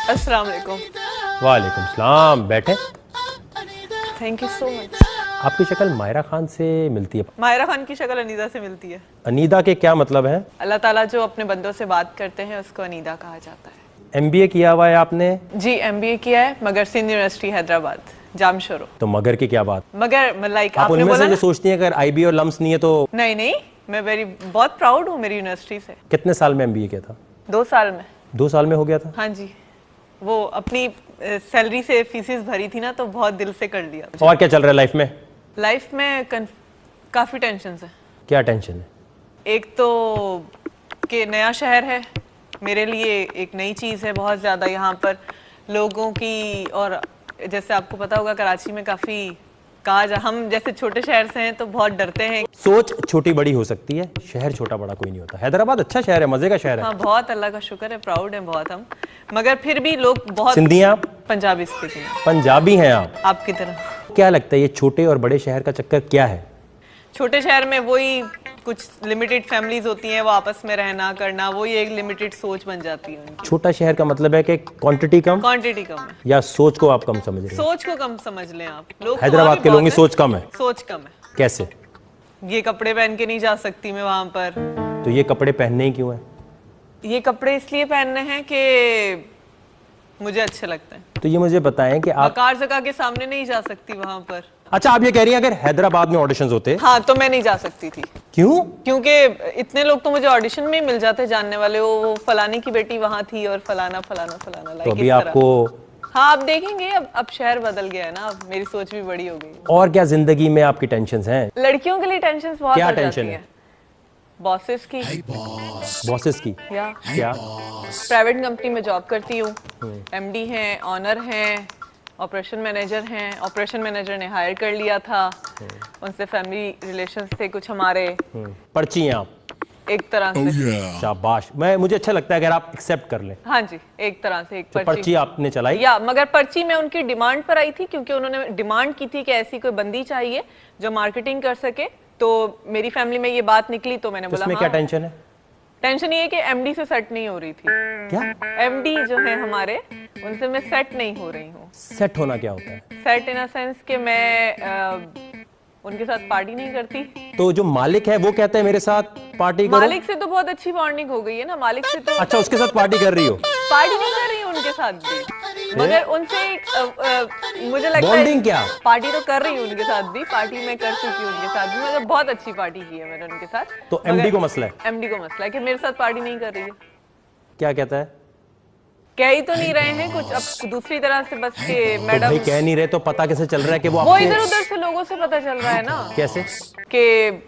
अस्सलाम वालेकुम। वालेकुम सलाम। बैठे। Thank you so much. आपकी शक्ल मायरा खान से मिलती है। मायरा खान की शक्ल अनीदा से मिलती है। अनीदा के क्या मतलब है? अल्लाह ताला जो अपने बंदों से बात करते हैं उसको अनीदा कहा जाता है। MBA किया हुआ है आपने? जी MBA किया है मगर सिंध यूनिवर्सिटी हैदराबाद जामशोरो। तो मगर की क्या बात? मगर लाइक आप आपने उनमें बोला से जो ना? सोचती हैं अगर IB और लम्स नहीं है तो? नहीं नहीं, मैं बहुत प्राउड हूँ मेरी यूनिवर्सिटी से। कितने साल में MBA किया था? 2 साल में। 2 साल में हो गया था? हाँ जी, वो अपनी सैलरी से फीसिस भरी थी ना तो बहुत दिल से कर लिया। और क्या चल रहा है लाइफ में? लाइफ में काफी टेंशन है। क्या टेंशन है? एक तो कि नया शहर है मेरे लिए, एक नई चीज़ है बहुत ज़्यादा यहाँ पर लोगों की, और जैसे आपको पता होगा कराची में काफ़ी हम जैसे छोटे शहर से हैं तो बहुत डरते हैं। सोच छोटी बड़ी हो सकती है, शहर छोटा बड़ा कोई नहीं होता। हैदराबाद अच्छा शहर है, मजे का शहर है। हाँ बहुत, अल्लाह का शुक्र है, प्राउड है बहुत हम। मगर फिर भी लोग बहुत। सिंधी आप? पंजाबी स्पीकिंग। पंजाबी हैं आप? आपकी तरह। क्या लगता है ये छोटे और बड़े शहर का चक्कर क्या है? छोटे शहर में वही कुछ लिमिटेड फैमिलीज होती हैं, वो आपस में रहना करना, वही एक लिमिटेड सोच बन जाती है उनकी। छोटा शहर का मतलब है कि क्वांटिटी कम है या सोच को आप कम समझ रहे हैं? सोच को कम समझ लें आप। लोग हैदराबाद के लोगों की सोच कम है? सोच कम है। कैसे? ये कपड़े पहन के नहीं जा सकती मैं वहां पर। तो ये कपड़े पहनने ही क्यों है? ये कपड़े इसलिए पहनने हैं कि मुझे अच्छे लगते हैं। तो ये मुझे बताएं कि आप वकार जगह के सामने नहीं जा सकती वहां पर। अच्छा, आप ये कह रही हैं अगर हैदराबाद में ऑडिशंस होते? हाँ तो मैं नहीं जा सकती थी। क्यों? क्योंकि इतने लोग तो मुझे ऑडिशन में ही मिल जाते जानने वाले, वो फलाने की बेटी वहां थी और फलाना फलाना फलाना। तो अभी आपको? हाँ आप देखेंगे, अब शहर बदल गया है ना, अब मेरी सोच भी बड़ी हो गई। और क्या जिंदगी में आपकी टेंशन्स हैं? लड़कियों के लिए टेंशन्स बहुत क्या बढ़ टेंशन जाती है? बॉसेस की। बॉसेस की? या क्या? प्राइवेट कंपनी में जॉब करती हूँ, MD हैं, ऑनर हैं, ऑपरेशन मैनेजर हैं। ऑपरेशन मैनेजर ने हायर कर लिया था, उनसे फैमिली रिलेशंस थे कुछ हमारे। पर्ची हैं आप एक तरह से। शाबाश। मुझे अच्छा लगता है अगर आप एक्सेप्ट कर लें। हाँ जी, एक तरह से एक पर्ची आपने चलाई? या मगर पर्ची मैं उनकी डिमांड पर आई थी, क्योंकि उन्होंने डिमांड की थी कि ऐसी कोई बंदी चाहिए जो मार्केटिंग कर सके। तो मेरी फैमिली में ये बात निकली तो मैंने बोला इसमें क्या टेंशन है? टेंशन ये है कि MD से सेट नहीं हो रही थी। क्या? MD जो है हमारे, उनसे मैं सेट नहीं हो रही हूँ। सेट होना क्या होता है? सेट इन अ सेंस कि मैं उनके साथ पार्टी नहीं करती। तो जो मालिक है वो कहते हैं मेरे साथ पार्टी करो। मालिक से तो बहुत अच्छी बॉन्डिंग हो गई है ना, मालिक से तो। अच्छा, उसके साथ पार्टी कर रही हो? पार्टी नहीं कर रही हूँ उनके साथ भी, मगर उनसे मुझे लगता है बॉन्डिंग क्या? पार्टी तो कर रही हूँ उनके साथ भी, पार्टी मैं कर चुकी हूँ उनके साथ भी, मतलब बहुत अच्छी पार्टी की है मैंने उनके साथ। तो MD को मसला है? MD को मसला है कि मेरे साथ पार्टी नहीं कर रही है। क्या कहता है? कह ही तो नहीं रहे हैं कुछ, अब दूसरी तरह से बस के तो मैडम। भाई कह नहीं रहे तो पता कैसे चल रहा है कि वो इधर उधर से लोगों से पता चल रहा है ना। कैसे? कि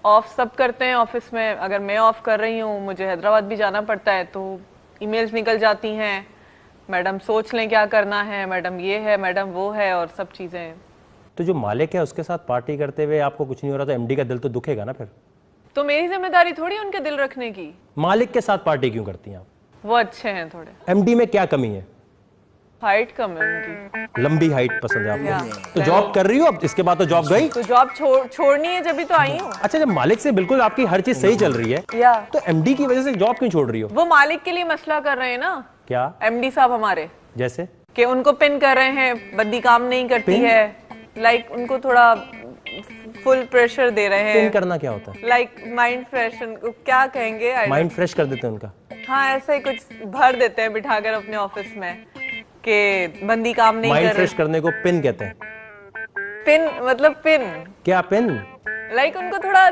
ऑफ सब करते हैं ऑफिस में, अगर मैं ऑफ कर रही हूँ मुझे हैदराबाद भी जाना पड़ता है तो ईमेल्स निकल जाती हैं, मैडम सोच लें क्या करना है, मैडम ये है, मैडम वो है, और सब चीजें। तो जो मालिक है उसके साथ पार्टी करते हुए आपको कुछ नहीं हो रहा तो MD का दिल तो दुखेगा ना फिर? तो मेरी जिम्मेदारी थोड़ी उनके दिल रखने की। मालिक के साथ पार्टी क्यों करती हैं आप? वो अच्छे हैं थोड़े। MD में क्या कमी है? हाइट कम है उनकी। लंबी हाइट पसंद है आपको? तो जॉब कर रही हो अब? इसके बाद तो जॉब गई? तो जॉब छोड़नी है जब भी तो आई हूँ। अच्छा, जब मालिक से बिल्कुल आपकी हर चीज सही चल रही है या तो MD की वजह से जॉब क्यों छोड़ रही हो? वो मालिक के लिए मसला कर रहे हैं ना। क्या? MD साहब हमारे जैसे कि उनको पिन कर रहे हैं, बंदी काम नहीं करती है, लाइक उनको थोड़ा फुल प्रेशर दे रहे हैं। पिन करना क्या होता है? लाइक माइंड फ्रेश, उनको क्या कहेंगे, माइंड फ्रेश कर देते हैं उनका? हाँ ऐसा ही कुछ भर देते हैं बिठाकर अपने ऑफिस में कि बंदी काम नहीं कर रही। माइंड फ्रेश करने को पिन कहते हैं? पिन मतलब पिन? क्या पिन? लाइक उनको थोड़ा,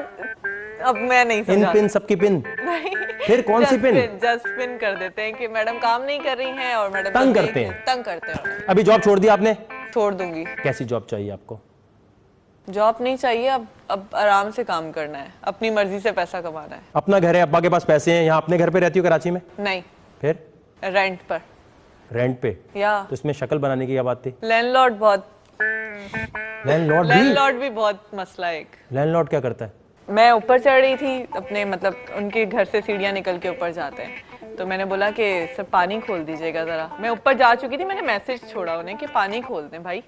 अब मैं नहीं समझा। पिन सबकी पिन? नहीं, फिर कौन सी पिन? जस्ट पिन कर देते हैं कि मैडम काम नहीं कर रही हैं और मैडम तंग करते हैं। तंग करते हैं। अभी जॉब छोड़ दी आपने? छोड़ दूंगी। कैसी जॉब चाहिए आपको? जॉब नहीं चाहिए, अब आराम से काम करना है, अपनी मर्जी से पैसा कमाना है। अपना घर है, अब्बा के पास पैसे हैं, यहाँ अपने घर पे रहती हो कराची में? नहीं, फिर? रेंट पर। रेंट पे? या तो इसमें शक्ल बनाने की क्या बात थी? लैंडलॉर्ड भी बहुत मसला है। एक लैंडलॉर्ड क्या करता है? मैं ऊपर चढ़ रही थी अपने, मतलब उनके घर से सीढ़ियां निकल के ऊपर जाते हैं, तो मैंने बोला कि सर पानी खोल दीजिएगा जरा। मैं ऊपर जा चुकी थी, मैंने मैसेज छोड़ा उन्हें कि पानी खोल दें भाई।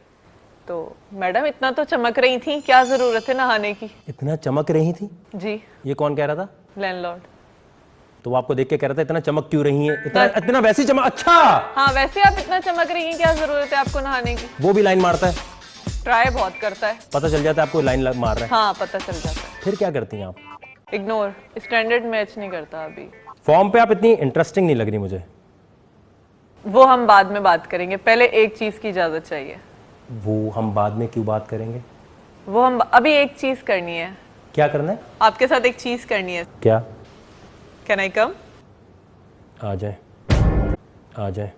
तो मैडम इतना तो चमक रही थी, क्या जरूरत है नहाने की? इतना चमक रही थी? जी। ये कौन कह रहा था? लैंडलॉर्ड। तो वो आपको देख के कह रहा था इतना चमक क्यों रही है, इतना इतना वैसी चमक। अच्छा, हाँ वैसे आप इतना चमक रही हैं, क्या जरूरत है आपको नहाने की? वो भी लाइन मारता है, ट्राई बहुत करता है। पता चल जाता है आपको लाइन मार रहा है, हाँ पता चल जाता है। फिर क्या करती हैं आप? इग्नोर, स्टैंडर्ड मैच नहीं करता अभी। फॉर्म पे आप इतनी इंटरेस्टिंग नहीं लग रही मुझे। वो हम बाद में बात करेंगे, पहले एक चीज की इजाजत चाहिए। वो हम बाद में क्यों बात करेंगे? वो हम अभी एक चीज करनी है। क्या करना है? आपके साथ एक चीज करनी है। क्या? कैन आई कम? आ जाए, आ जाए।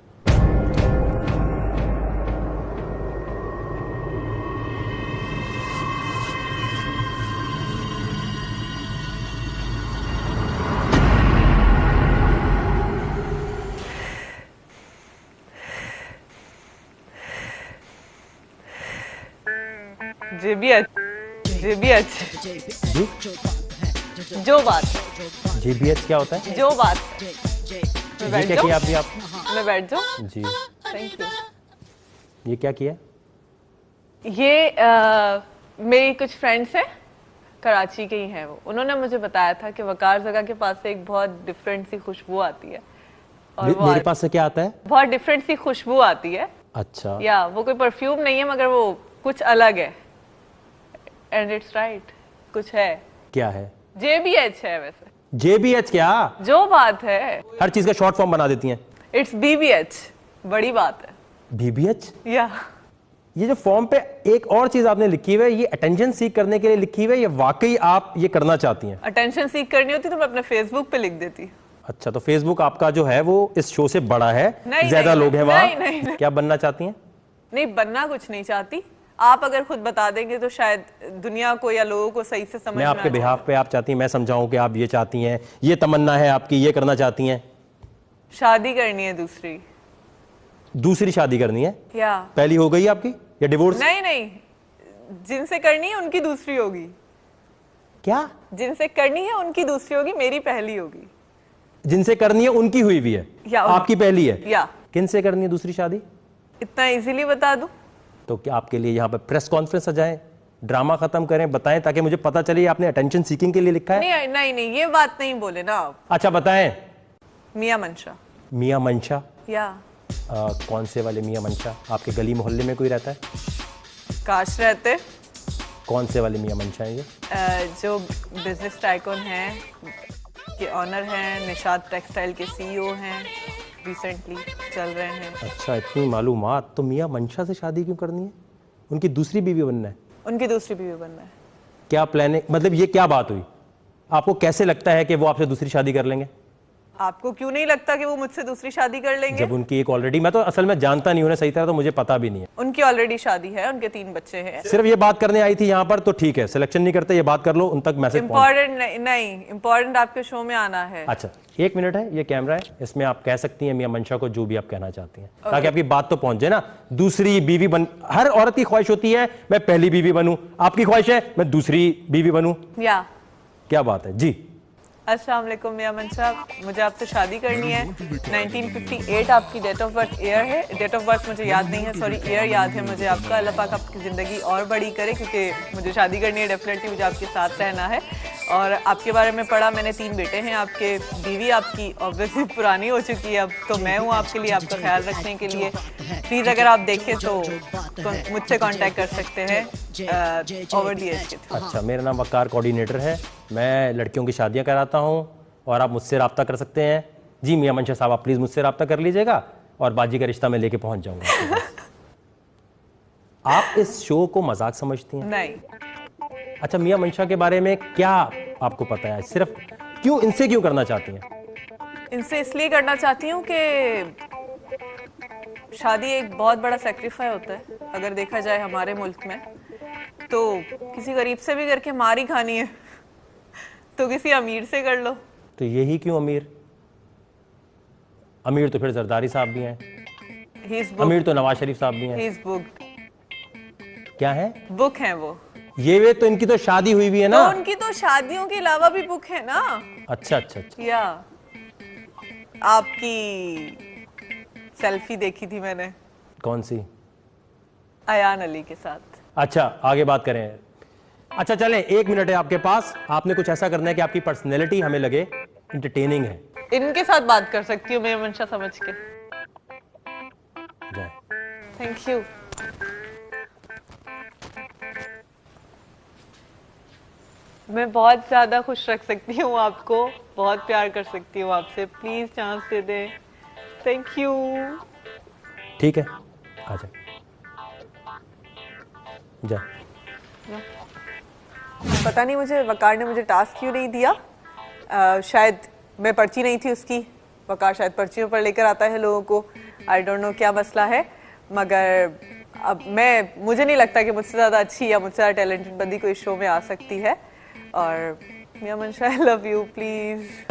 जेबीएच, जेबीएच, जी, जो बात है, जीबीएच क्या होता है? जो बात है। मैं ये बैठ क्या जाऊं? किया अभी आप? मैं बैठ जाऊं? जी, थैंक यू। ये क्या किया? ये मेरी कुछ फ्रेंड्स हैं, कराची के ही हैं वो। उन्होंने मुझे बताया था कि वकार जगह के पास से एक बहुत डिफरेंट सी खुशबू आती है। और वो मेरे पास से क्या आता है? बहुत डिफरेंट सी खुशबू आती है। अच्छा, या वो कोई परफ्यूम नहीं है, मगर वो कुछ अलग है। एंड इट्स राइट, कुछ है। क्या है? जेबीएच है वैसे। जेबीएच क्या? जो बात है, हर चीज का शॉर्ट फॉर्म बना देती हैं। इट्स बीबीएच, बड़ी बात है। बीबीएच? या ये जो फॉर्म पे एक और चीज आपने लिखी हुई है, ये अटेंशन सीख करने के लिए लिखी हुई है, ये वाकई आप ये करना चाहती हैं? अटेंशन सीख करनी होती तो मैं अपने फेसबुक पे लिख देती। अच्छा, तो फेसबुक आपका जो है वो इस शो से बड़ा है, नहीं, ज्यादा नहीं, लोग हैं नहीं, वहां। नहीं, नहीं। क्या बनना चाहती हैं? नहीं, बनना कुछ नहीं चाहती। आप अगर खुद बता देंगे तो शायद दुनिया को या लोगों को सही से समझ मैं में आपके आ जाए। बिहाफ पे आप चाहती हैं मैं समझाऊं कि आप ये चाहती हैं, ये तमन्ना है आपकी, ये करना चाहती हैं? शादी करनी है दूसरी। दूसरी शादी करनी है? या पहली हो गई आपकी या डिवोर्स? नहीं नहीं, जिनसे करनी है उनकी दूसरी होगी। क्या? जिनसे करनी है उनकी दूसरी होगी, मेरी पहली होगी। जिनसे करनी है उनकी हुई भी है, या आपकी पहली है? या किन से करनी है दूसरी शादी? इतना इजीली बता दूं? तो क्या आपके लिए यहाँ पे प्रेस कॉन्फ्रेंस सजाएं, ड्रामा खत्म करें, बताएं ताकि मुझे पता चले आपने अटेंशन सीकिंग के लिए लिखा है? नहीं नहीं नहीं, ये बात नहीं बोले ना आप। अच्छा बताएं। मियां मंशा। मियां मंशा? या कौन से वाले मियां मंशा? आपके गली मोहल्ले में कोई रहता है? काश रहते। कौन से वाले मियां मंशा हैं ये? जो बिजनेस टाइकून हैं, के ऑनर हैं, निशाद टेक्सटाइल के सीईओ हैं, रिसेंटली चल रहे हैं। अच्छा, इतनी मालूमात। तो मियां मंशा से शादी क्यों करनी है? उनकी दूसरी बीवी बनना है? उनकी दूसरी बीवी बनना है। क्या प्लान है, मतलब ये क्या बात हुई? आपको कैसे लगता है कि वो आपसे दूसरी शादी कर लेंगे? आपको क्यों नहीं लगता कि वो मुझसे दूसरी शादी कर लेंगे? जब उनकी एक ऑलरेडी, मैं तो असल में जानता नहीं उन्हें सही तरह, तो मुझे पता भी नहीं है। उनकी ऑलरेडी शादी है, उनके 3 बच्चे हैं। सिर्फ ये बात करने आई थी यहाँ पर तो ठीक है, सिलेक्शन नहीं करते, ये बात कर लो, उन तक मैसेज पहुंच। इम्पोर्टेंट नहीं, इम्पोर्टेंट आपके शो में आना है। अच्छा, 1 मिनट है, ये कैमरा है, इसमें आप कह सकती हैं मियां मंशा को जो भी आप कहना चाहती हैं, ताकि आपकी बात तो पहुंच जाए ना। दूसरी बीवी बन, हर औरत की ख्वाहिश होती है मैं पहली बीवी बनूं, आपकी ख्वाहिश है मैं दूसरी बीवी बनूं। या क्या बात है जी? अस्सलाम वालेकुम मियां मंशा, मुझे आपसे शादी करनी है। 1958 आपकी डेट ऑफ बर्थ ईयर है। डेट ऑफ बर्थ मुझे याद नहीं है, सॉरी, ईयर याद है मुझे आपका। अल्लाह पाक आपकी ज़िंदगी और बड़ी करे, क्योंकि मुझे शादी करनी है, डेफिनेटली मुझे आपके साथ रहना है। और आपके बारे में पढ़ा मैंने, 3 बेटे हैं आपके। बीवी आपकी ऑब्वियसली पुरानी हो चुकी है, अब तो मैं हूँ आपके लिए, आपका ख्याल रखने के लिए। प्लीज़ अगर आप देखें तो मुझसे कांटेक्ट कर सकते हैं ओवर दी एज के थ्रू। अच्छा, मेरा नाम वकार कोऑर्डिनेटर है, मैं लड़कियों की शादियां कराता हूं और आप मुझसे रब्ता कर सकते हैं। जी मियां मंशा साहब, आप प्लीज़ मुझसे रब्ता कर लीजिएगा और बाजी का रिश्ता मैं लेके पहुंच जाऊंगा आपके पास। आप इस शो को मजाक समझती हैं? नहीं, अच्छा, मियां मंशा के बारे में क्या आपको पता है? सिर्फ क्यों, इनसे क्यों करना चाहती हैं? इनसे इसलिए करना चाहती हूँ कि शादी एक बहुत बड़ा सेक्रीफाई होता है, अगर देखा जाए हमारे मुल्क में। तो किसी गरीब से भी करके मार ही खानी है तो किसी अमीर से कर लो। तो यही क्यों अमीर? अमीर तो फिर जरदारी साहब भी हैं, He is booked. अमीर तो नवाज शरीफ साहब भी हैं। He is booked. क्या है? बुक है वो। ये वे तो इनकी तो शादी हुई भी है ना? तो उनकी तो शादियों के अलावा भी बुक है ना। अच्छा अच्छा अच्छा। या आपकी सेल्फी देखी थी मैंने, कौन सी? अयान अली के साथ। अच्छा, आगे बात करें। अच्छा चलें, 1 मिनट है आपके पास, आपने कुछ ऐसा करना है कि आपकी पर्सनैलिटी हमें लगे इंटरटेनिंग है। इनके साथ बात कर सकती हूँ मैं मंशा समझ के। जाए। Thank you. मैं बहुत ज्यादा खुश रख सकती हूँ आपको, बहुत प्यार कर सकती हूँ आपसे, प्लीज चांस दे दें। Thank you. ठीक है, आ जाए। जाए। पता नहीं मुझे वकार ने मुझे टास्क क्यों नहीं दिया। शायद मैं पर्ची नहीं थी उसकी। वकार शायद पर्चियों पर लेकर आता है लोगों को। आई डोंट नो क्या मसला है, मगर अब मुझे नहीं लगता कि मुझसे ज़्यादा अच्छी या मुझसे ज़्यादा टैलेंटेड बंदी कोई शो में आ सकती है। और मिया मंशा, आई लव यू, प्लीज़।